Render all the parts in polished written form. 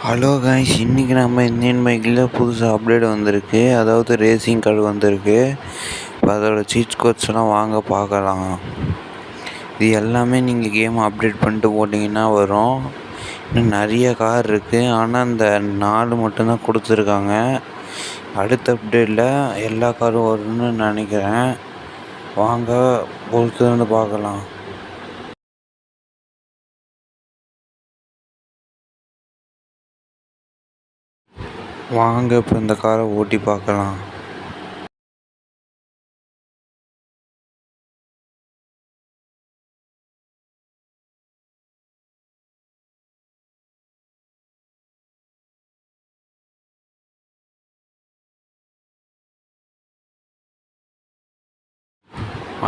Hello guys, இன்றைக்கி நம்ம Indian பைக்கில் புதுசாக அப்டேட் வந்திருக்கு. அதாவது ரேசிங் கார்டு வந்திருக்கு. இப்போ அதோட சீட் கோட்ஸ்லாம் வாங்க பார்க்கலாம். இது எல்லாமே நீங்கள் கேம் அப்டேட் பண்ணிட்டு போட்டிங்கன்னா வரும். இன்னும் நிறைய கார் இருக்குது, ஆனால் இந்த 4 மட்டும்தான் கொடுத்துருக்காங்க. அடுத்த அப்டேட்டில் எல்லா காரும் வரும்னு நினைக்கிறேன். வாங்க பொறுத்து வந்து பார்க்கலாம். வாங்க இப்போ இந்த காரை ஓட்டி பார்க்கலாம்.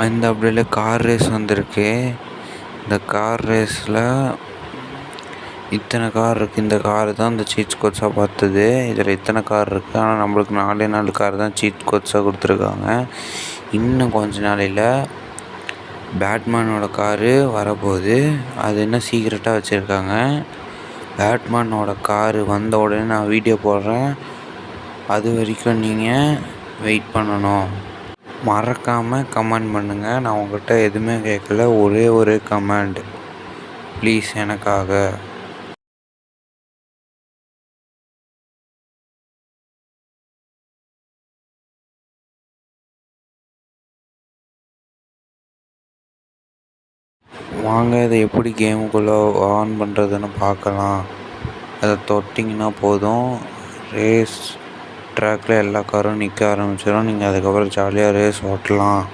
இந்த அப்டேட்டில் கார் ரேஸ் வந்திருக்கு. இந்த கார் ரேஸில் இத்தனை கார் இருக்குது. இந்த கார் தான் இந்த சீட் கோட்ஸாக பார்த்தது. இதில் இத்தனை கார் இருக்குது, ஆனால் நம்மளுக்கு 4 கார் தான் சீட் கோட்ஸாக கொடுத்துருக்காங்க. இன்னும் கொஞ்ச நாளையில் பேட்மேனோட காரு வரப்போகுது. அது என்ன சீக்ரெட்டாக வச்சுருக்காங்க. பேட்மேனோட காரு வந்த உடனே நான் வீடியோ போடுறேன். அது வரைக்கும் நீங்கள் வெயிட் பண்ணணும். மறக்காமல் கமெண்ட் பண்ணுங்கள். நான் உங்கள்கிட்ட எதுவுமே கேட்கல, ஒரே ஒரு கமெண்ட் ப்ளீஸ் எனக்காக. வாங்க இதை எப்படி கேமுக்குள்ளே ஆன் பண்ணுறதுன்னு பார்க்கலாம். அதை தொட்டிங்கன்னா போதும், ரேஸ் ட்ராக்கில் எல்லா காரும் நிற்க ஆரம்பிச்சிடும். நீங்கள் அதுக்கப்புறம் ஜாலியாக ரேஸ் ஓட்டலாம்.